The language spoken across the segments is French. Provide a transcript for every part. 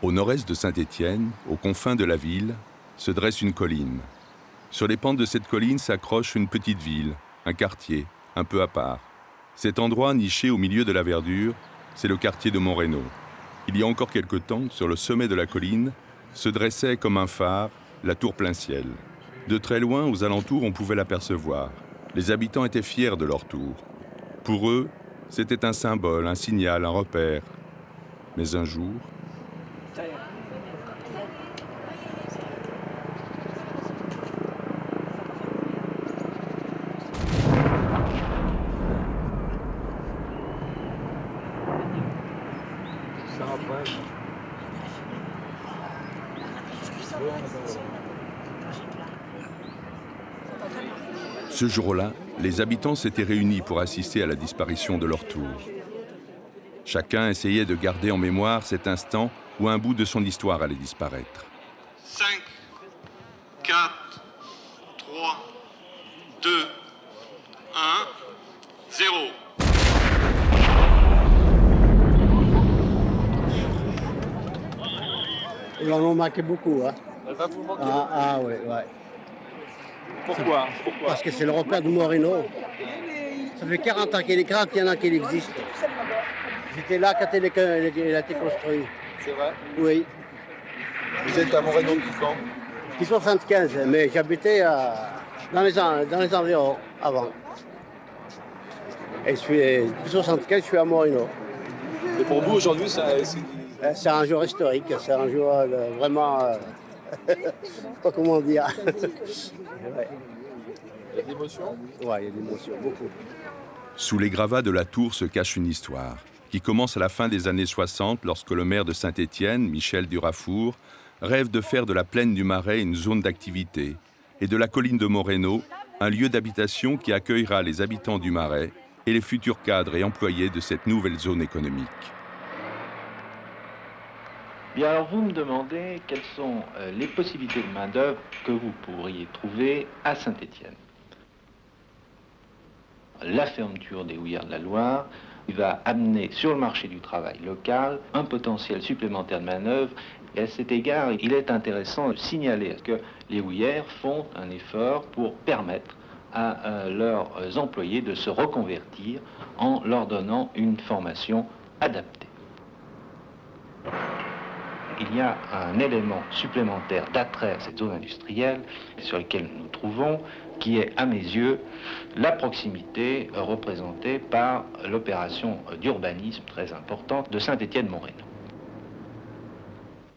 Au nord-est de Saint-Étienne, aux confins de la ville, se dresse une colline. Sur les pentes de cette colline s'accroche une petite ville, un quartier, un peu à part. Cet endroit niché au milieu de la verdure, c'est le quartier de Montreno. Il y a encore quelque temps, sur le sommet de la colline, se dressait comme un phare la tour plein ciel. De très loin, aux alentours, on pouvait l'apercevoir. Les habitants étaient fiers de leur tour. Pour eux, c'était un symbole, un signal, un repère. Mais un jour... Ce jour-là, les habitants s'étaient réunis pour assister à la disparition de leur tour. Chacun essayait de garder en mémoire cet instant où un bout de son histoire allait disparaître. 5, 4, 3, 2, 1, 0. Il va nous manquer beaucoup. Hein. Elle va vous manquer. Ah oui, ouais. Pourquoi Parce que c'est le repère de Montreno. Ça fait 40 ans qu'il y en a qui existent. J'étais là quand il a été construit. C'est vrai. Oui. Vous êtes à Montreno depuis quand? Depuis 75, mais j'habitais dans les environs avant. Et depuis 75, je suis à Montreno. Et pour vous, aujourd'hui, C'est un jour historique, c'est un jour vraiment... je sais pas comment dire. Ouais. il y a de l'émotion? Ouais, il y a de l'émotion, beaucoup. Sous les gravats de la tour se cache une histoire qui commence à la fin des années 60 lorsque le maire de Saint-Étienne, Michel Durafour, rêve de faire de la plaine du Marais une zone d'activité et de la colline de Montreno un lieu d'habitation qui accueillera les habitants du Marais et les futurs cadres et employés de cette nouvelle zone économique. Bien, alors vous me demandez quelles sont les possibilités de main-d'œuvre que vous pourriez trouver à Saint-Étienne. La fermeture des houillères de la Loire va amener sur le marché du travail local un potentiel supplémentaire de main-d'œuvre. Et à cet égard, il est intéressant de signaler que les houillères font un effort pour permettre à leurs employés de se reconvertir en leur donnant une formation adaptée. Il y a un élément supplémentaire d'attrait à cette zone industrielle sur laquelle nous nous trouvons, qui est, à mes yeux, la proximité représentée par l'opération d'urbanisme très importante de Saint-Étienne-Montreno.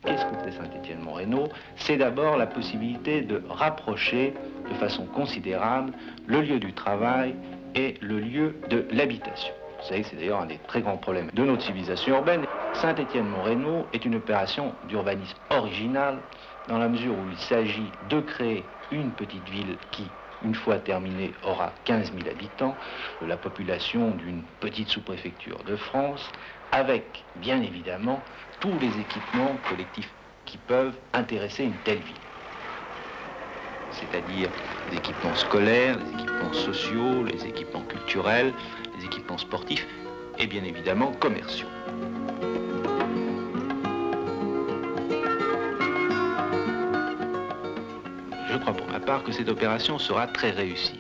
Qu'est-ce que c'est Saint-Étienne-Montreno? C'est d'abord la possibilité de rapprocher de façon considérable le lieu du travail et le lieu de l'habitation. Vous savez que c'est d'ailleurs un des très grands problèmes de notre civilisation urbaine. Saint-Étienne-Montreno est une opération d'urbanisme originale dans la mesure où il s'agit de créer une petite ville qui, une fois terminée, aura 15 000 habitants, la population d'une petite sous-préfecture de France, avec, bien évidemment, tous les équipements collectifs qui peuvent intéresser une telle ville. C'est-à-dire les équipements scolaires, les équipements sociaux, les équipements culturels, les équipements sportifs et bien évidemment commerciaux. Je crois pour ma part que cette opération sera très réussie.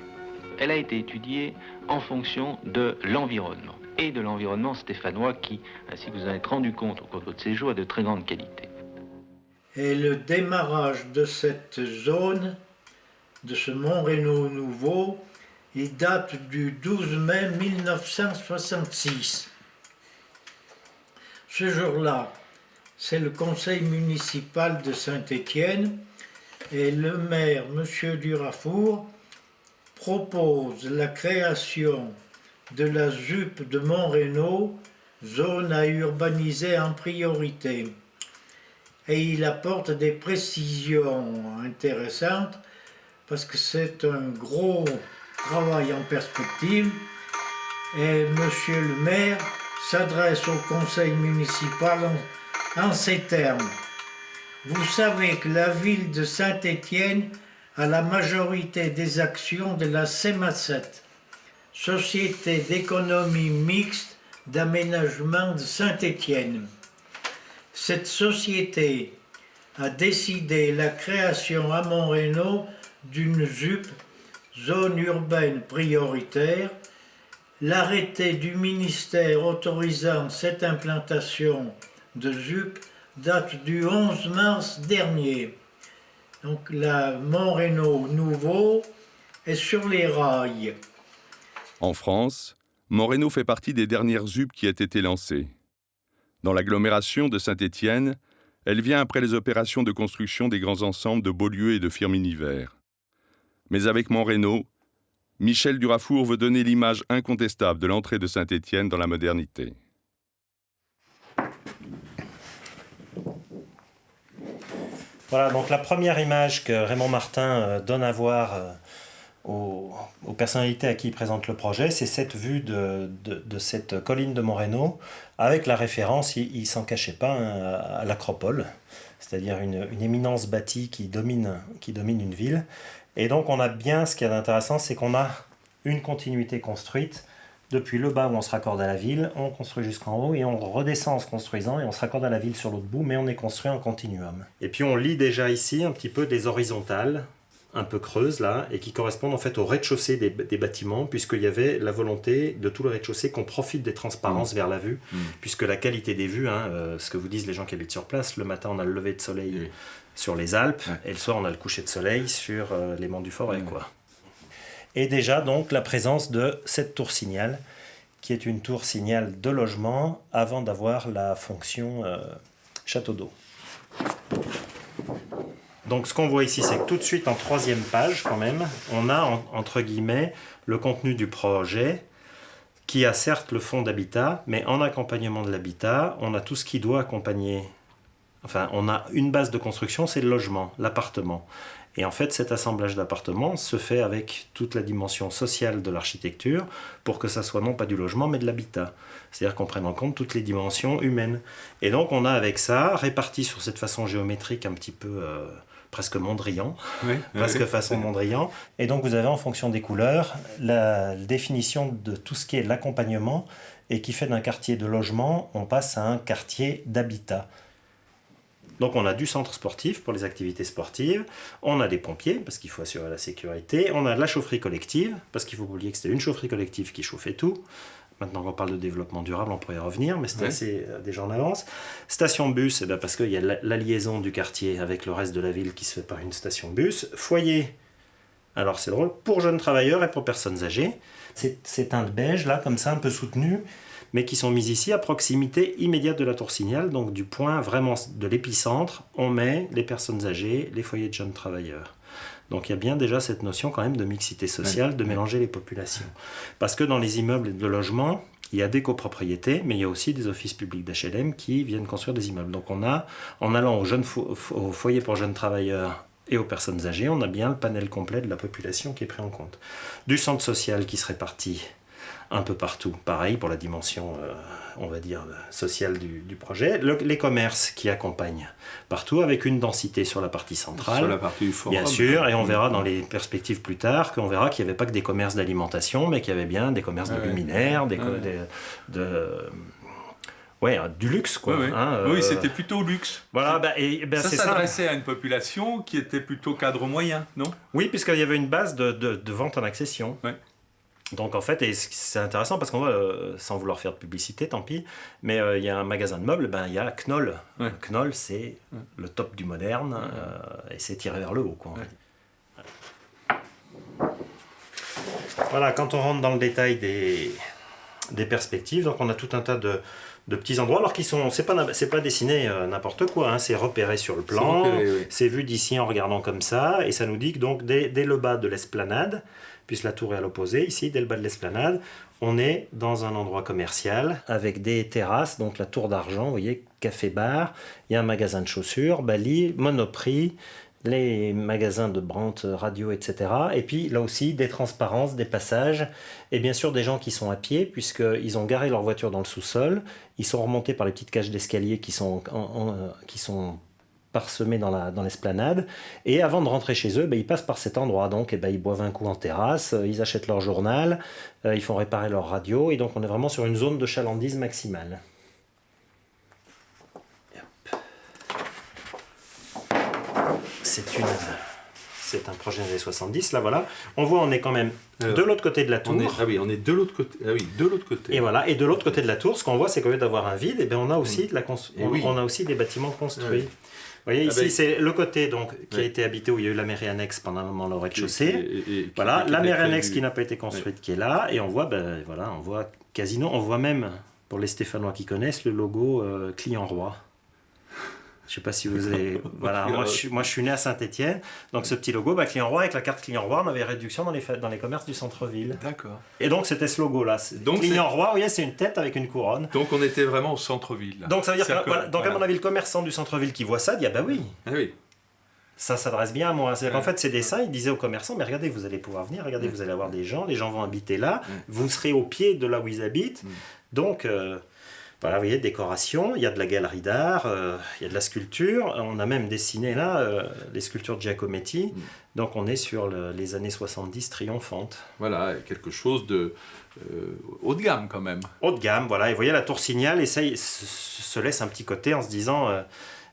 Elle a été étudiée en fonction de l'environnement et de l'environnement stéphanois qui, ainsi que vous en êtes rendu compte au cours de votre séjour, est de très grande qualité. Et le démarrage de cette zone, de ce Montreno nouveau, il date du 12 mai 1966. Ce jour-là, c'est le conseil municipal de Saint-Étienne et le maire, M. Durafour, propose la création de la ZUP de Montreno, zone à urbaniser en priorité. Et il apporte des précisions intéressantes parce que c'est un gros travail en perspective et monsieur le maire s'adresse au conseil municipal en ces termes. Vous savez que la ville de Saint-Étienne a la majorité des actions de la CEMACET, Société d'économie mixte d'aménagement de Saint-Étienne. Cette société a décidé la création à Montreno d'une ZUP, zone urbaine prioritaire. L'arrêté du ministère autorisant cette implantation de ZUP date du 11 mars dernier. Donc la Montreno nouveau est sur les rails. En France, Montreno fait partie des dernières ZUP qui aient été lancées. Dans l'agglomération de Saint-Étienne, elle vient après les opérations de construction des grands ensembles de Beaulieu et de Firminy-Vert. Mais avec Montreno, Michel Durafour veut donner l'image incontestable de l'entrée de Saint-Étienne dans la modernité. Voilà, donc la première image que Raymond Martin donne à voir aux personnalités à qui il présente le projet, c'est cette vue de cette colline de Montreno, avec la référence, il ne s'en cachait pas, hein, à l'acropole, c'est-à-dire une éminence bâtie qui domine une ville. Et donc on a bien, ce qui est intéressant, c'est qu'on a une continuité construite. Depuis le bas où on se raccorde à la ville, on construit jusqu'en haut et on redescend en se construisant et on se raccorde à la ville sur l'autre bout, mais on est construit en continuum. Et puis on lit déjà ici un petit peu des horizontales, un peu creuses là, et qui correspondent en fait au rez-de-chaussée des bâtiments, puisqu'il y avait la volonté de tout le rez-de-chaussée qu'on profite des transparences vers la vue, puisque la qualité des vues, hein, ce que vous disent les gens qui habitent sur place, le matin on a le lever de soleil sur les Alpes, et le soir on a le coucher de soleil sur les monts du Forêt, quoi. Et déjà donc la présence de cette tour signal, qui est une tour signal de logement avant d'avoir la fonction château d'eau. Donc ce qu'on voit ici, c'est que tout de suite en troisième page quand même, on a entre guillemets le contenu du projet qui a certes le fond d'habitat, mais en accompagnement de l'habitat, on a tout ce qui doit accompagner. Enfin, on a une base de construction, c'est le logement, l'appartement. Et en fait, cet assemblage d'appartements se fait avec toute la dimension sociale de l'architecture pour que ça soit non pas du logement, mais de l'habitat. C'est-à-dire qu'on prenne en compte toutes les dimensions humaines. Et donc, on a avec ça, réparti sur cette façon géométrique un petit peu presque Mondrian, façon Mondrian. Et donc, vous avez en fonction des couleurs la définition de tout ce qui est l'accompagnement et qui fait d'un quartier de logement, on passe à un quartier d'habitat. Donc on a du centre sportif pour les activités sportives, on a des pompiers parce qu'il faut assurer la sécurité, on a la chaufferie collective parce qu'il faut oublier que c'était une chaufferie collective qui chauffait tout. Maintenant qu'on parle de développement durable, on pourrait y revenir, mais c'est assez déjà en avance. Station bus, parce qu'il y a la liaison du quartier avec le reste de la ville qui se fait par une station bus. Foyer, alors c'est drôle, pour jeunes travailleurs et pour personnes âgées. C'est teinte beige, là, comme ça, un peu soutenu, mais qui sont mises ici à proximité immédiate de la tour signal, donc du point vraiment de l'épicentre, on met les personnes âgées, les foyers de jeunes travailleurs. Donc il y a bien déjà cette notion quand même de mixité sociale, de mélanger les populations. Parce que dans les immeubles de logement, il y a des copropriétés, mais il y a aussi des offices publics d'HLM qui viennent construire des immeubles. Donc on a, en allant aux foyers pour jeunes travailleurs et aux personnes âgées, on a bien le panel complet de la population qui est pris en compte. Du centre social qui se répartit un peu partout, pareil pour la dimension, on va dire, sociale du projet. Les commerces qui accompagnent partout, avec une densité sur la partie centrale. Sur la partie du forum. Bien sûr, et on verra dans les perspectives plus tard qu'on verra qu'il n'y avait pas que des commerces d'alimentation, mais qu'il y avait bien des commerces de luminaires, du luxe, quoi. Oui, c'était plutôt luxe. Voilà, ça s'adressait à une population qui était plutôt cadre moyen, non ? Oui, puisqu'il y avait une base de vente en accession. Ouais. Donc en fait, et c'est intéressant parce qu'on voit, sans vouloir faire de publicité, tant pis, mais il y a un magasin de meubles, il y a Knoll. Ouais. Knoll, c'est le top du moderne, et c'est tiré vers le haut, quoi. Ouais. Voilà, quand on rentre dans le détail des perspectives, donc on a tout un tas de petits endroits, alors qu'ils sont, c'est pas dessiné n'importe quoi, hein, c'est repéré sur le plan, c'est vu d'ici en regardant comme ça, et ça nous dit que donc dès le bas de l'esplanade, puisque la tour est à l'opposé, ici, dès le bas de l'esplanade, on est dans un endroit commercial avec des terrasses, donc la tour d'argent, vous voyez, café-bar, il y a un magasin de chaussures, Bali, Monoprix, les magasins de Brandt, radio, etc. Et puis là aussi, des transparences, des passages, et bien sûr des gens qui sont à pied, puisqu'ils ont garé leur voiture dans le sous-sol, ils sont remontés par les petites cages d'escalier qui sont parsemés dans l'esplanade, et avant de rentrer chez eux, ils passent par cet endroit, donc ils boivent un coup en terrasse, ils achètent leur journal, ils font réparer leur radio, et donc on est vraiment sur une zone de chalandise maximale. Hop. c'est un projet des années 70, là voilà. On voit, on est quand même de l'autre côté de la tour. On est de l'autre côté. Ah oui, de l'autre côté. Et voilà, et de l'autre côté de la tour, ce qu'on voit, c'est qu'au lieu d'avoir un vide, eh bien, on a aussi, on a aussi des bâtiments construits. Oui. Vous voyez, ici, c'est le côté donc, qui a été habité où il y a eu la mairie annexe pendant un moment, le rez-de-chaussée. Voilà, la mairie annexe qui n'a pas été construite, qui est là. Et on voit, ben, voilà, on voit Casino, on voit même, pour les Stéphanois qui connaissent, le logo Client Roi. Je ne sais pas si vous avez... Voilà, moi je suis né à Saint-Étienne, donc ce petit logo, bah, Client Roi, avec la carte Client Roi, on avait réduction dans les commerces du centre-ville. D'accord. Et donc c'était ce logo-là. Donc Client Roi, vous voyez, c'est une tête avec une couronne. Donc on était vraiment au centre-ville. Donc ça veut dire que, voilà, donc à mon avis, le commerçant du centre-ville qui voit ça, dit, ah bah oui. Ah oui. Ça s'adresse bien à moi. C'est-à-dire qu'en fait, ces dessins, ils disaient aux commerçants, mais regardez, vous allez pouvoir venir, regardez, vous allez avoir des gens, les gens vont habiter là, vous serez au pied de là où ils habitent. Donc... voilà, vous voyez, décoration, il y a de la galerie d'art, il y a de la sculpture. On a même dessiné là les sculptures de Giacometti. Donc on est sur les années 70 triomphantes. Voilà, quelque chose de haut de gamme quand même. Haut de gamme, voilà. Et vous voyez, la tour Signal se laisse un petit côté en se disant...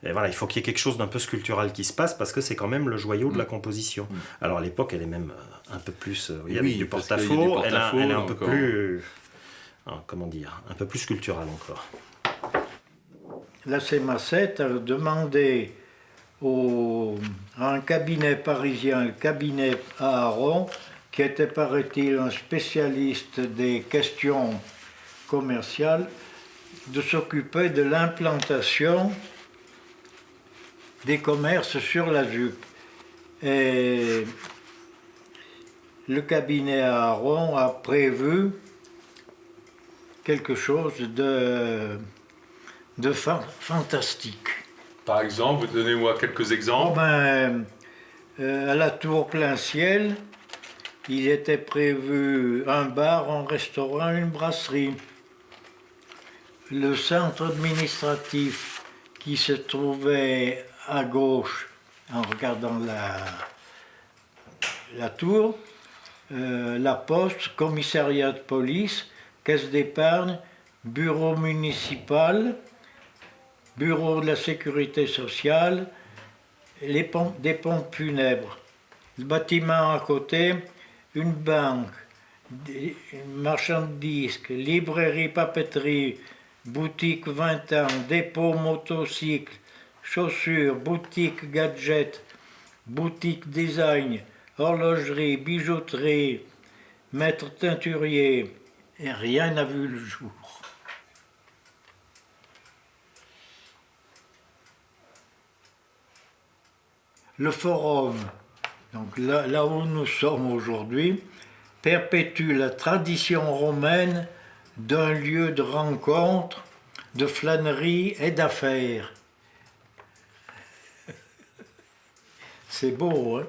et voilà, il faut qu'il y ait quelque chose d'un peu sculptural qui se passe parce que c'est quand même le joyau de la composition. Alors à l'époque, elle est même un peu plus... il y avait du porte-à-faux, elle est un peu plus... comment dire, un peu plus sculptural encore. La CMA7 a demandé à un cabinet parisien, le cabinet Aaron, qui était, paraît-il, un spécialiste des questions commerciales, de s'occuper de l'implantation des commerces sur la ZUP. Et le cabinet Aaron a prévu quelque chose de fantastique. Par exemple, vous donnez-moi quelques exemples. À la tour plein ciel, il était prévu un bar, un restaurant, une brasserie. Le centre administratif qui se trouvait à gauche, en regardant la tour, la poste, commissariat de police, caisse d'épargne, bureau municipal, bureau de la sécurité sociale, des pompes funèbres. Le bâtiment à côté, une banque, un marchand de disques, librairie papeterie, boutique 20 ans, dépôt motocycle, chaussures, boutique gadget, boutique design, horlogerie, bijouterie, maître teinturier. Et rien n'a vu le jour. Le forum, donc là où nous sommes aujourd'hui, perpétue la tradition romaine d'un lieu de rencontre, de flânerie et d'affaires. C'est beau, hein?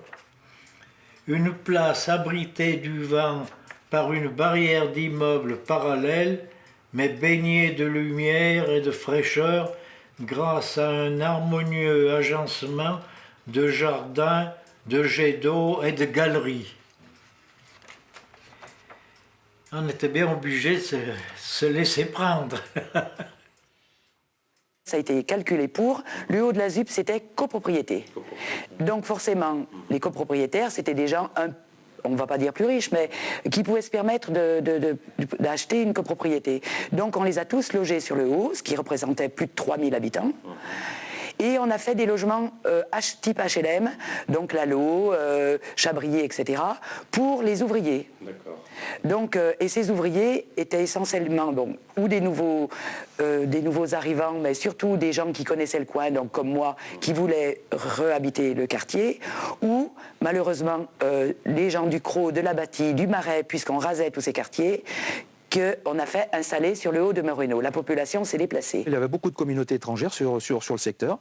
Une place abritée du vent par une barrière d'immeubles parallèles, mais baignée de lumière et de fraîcheur grâce à un harmonieux agencement de jardins, de jets d'eau et de galeries. On était bien obligé de se laisser prendre. Ça a été calculé pour. Le haut de la ZUP, c'était copropriété. Donc forcément, les copropriétaires, c'était des gens on ne va pas dire plus riches, mais qui pouvaient se permettre d'acheter une copropriété. Donc on les a tous logés sur le haut, ce qui représentait plus de 3000 habitants. Et on a fait des logements type HLM, donc Lalo, Chabrier, etc., pour les ouvriers. D'accord. Donc, et ces ouvriers étaient essentiellement ou des nouveaux arrivants, mais surtout des gens qui connaissaient le coin, donc comme moi, qui voulaient réhabiter le quartier, ou malheureusement les gens du Crau, de la Bâtie, du Marais, puisqu'on rasait tous ces quartiers, qu'on a fait installer sur le haut de Moreno. La population s'est déplacée. Il y avait beaucoup de communautés étrangères sur le secteur.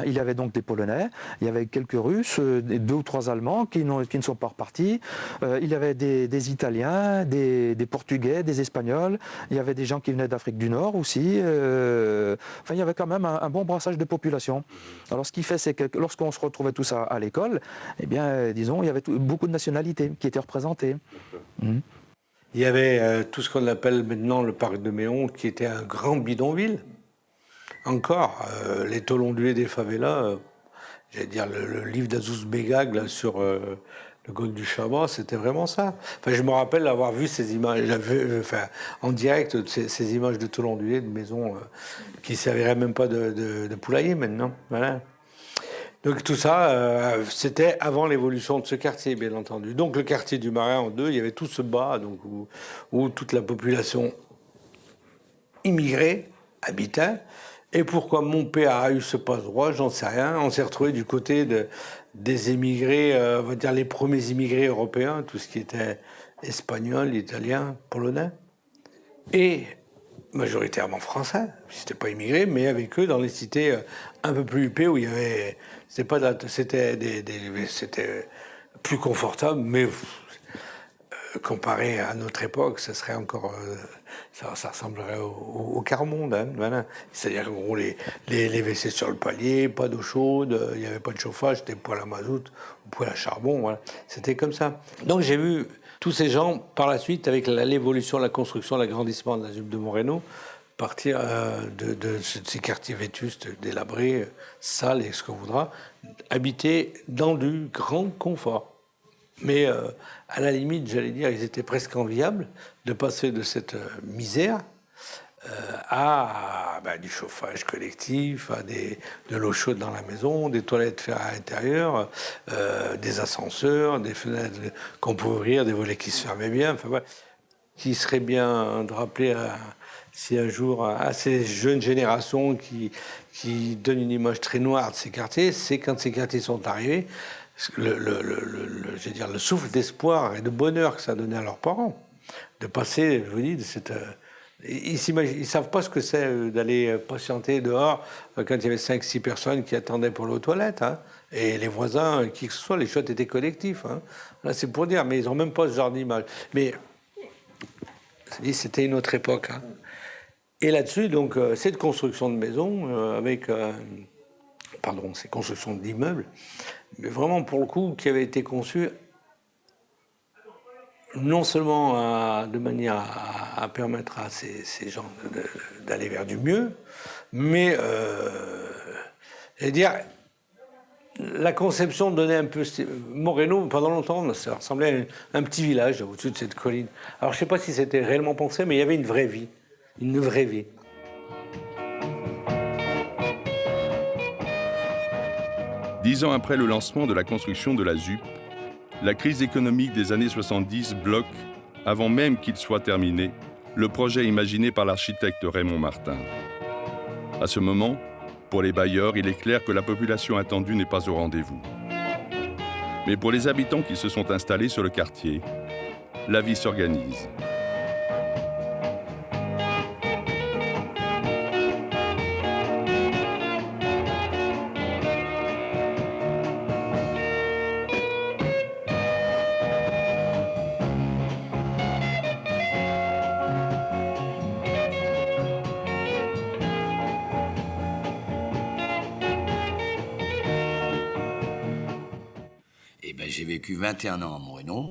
Il y avait donc des Polonais, il y avait quelques Russes, 2 ou 3 Allemands qui ne sont pas repartis. Il y avait des Italiens, des Portugais, des Espagnols. Il y avait des gens qui venaient d'Afrique du Nord aussi. Enfin, il y avait quand même un bon brassage de population. Alors, ce qui fait, c'est que lorsqu'on se retrouvait tous à l'école, eh bien, disons, il y avait beaucoup de nationalités qui étaient représentées. Il y avait tout ce qu'on appelle maintenant le parc de Méon, qui était un grand bidonville. Encore, les tolondués des favelas, j'allais dire, le livre d'Azouz Begag là, sur le golfe du Chabat, c'était vraiment ça. Enfin, je me rappelle avoir vu ces images, en direct, ces images de tôle ondulée, de maisons qui ne serviraient même pas de poulailler maintenant. Voilà. Donc tout ça, c'était avant l'évolution de ce quartier, bien entendu. Donc le quartier du Marais en deux, il y avait tout ce bas donc, où toute la population immigrée habitait. Et pourquoi mon père a eu ce passe-droit, j'en sais rien. On s'est retrouvé du côté des immigrés, on va dire les premiers immigrés européens, tout ce qui était espagnol, italien, polonais, et majoritairement français. C'était pas immigré, mais avec eux dans les cités un peu plus huppées où il y avait, c'était plus confortable, mais comparé à notre époque, ça serait encore, ça ressemblerait au quart-monde, hein, voilà. C'est-à-dire qu'en gros, les WC sur le palier, pas d'eau chaude, il n'y avait pas de chauffage, c'était poêle à mazout ou poêle à charbon, voilà. C'était comme ça. Donc j'ai vu tous ces gens, par la suite, avec l'évolution, la construction, l'agrandissement de la ZUP de Moreno, partir de ces quartiers vétustes, délabrés, sales et ce qu'on voudra, habiter dans du grand confort. Mais à la limite, j'allais dire, ils étaient presque enviables de passer de cette misère à du chauffage collectif, à de l'eau chaude dans la maison, des toilettes faites à l'intérieur, des ascenseurs, des fenêtres qu'on pouvait ouvrir, des volets qui se fermaient bien. Enfin, ouais. Qui serait bien de rappeler si un jour à ces jeunes générations qui donnent une image très noire de ces quartiers, c'est quand ces quartiers sont arrivés, je veux dire, le souffle d'espoir et de bonheur que ça donnait à leurs parents, de passer, je vous dis, de cette... Ils ne savent pas ce que c'est d'aller patienter dehors quand il y avait 5-6 personnes qui attendaient pour l'eau toilette. Hein, et les voisins, qui que ce soit, les chiottes étaient collectifs. Hein. Là, c'est pour dire, mais ils n'ont même pas ce genre d'image. Mais c'était une autre époque. Hein. Et là-dessus, donc, cette construction de maisons, ces constructions d'immeubles, mais vraiment, pour le coup, qui avait été conçues non seulement de manière à permettre à ces gens d'aller vers du mieux, mais dire, la conception donnait un peu... Moreno, pendant longtemps, ça ressemblait à un petit village au-dessus de cette colline. Alors je ne sais pas si c'était réellement pensé, mais il y avait une vraie vie. Une vraie vie. Dix ans après le lancement de la construction de la ZUP, la crise économique des années 70 bloque, avant même qu'il soit terminé, le projet imaginé par l'architecte Raymond Martin. À ce moment, pour les bailleurs, il est clair que la population attendue n'est pas au rendez-vous. Mais pour les habitants qui se sont installés sur le quartier, la vie s'organise. J'ai vécu 21 ans à Moreno.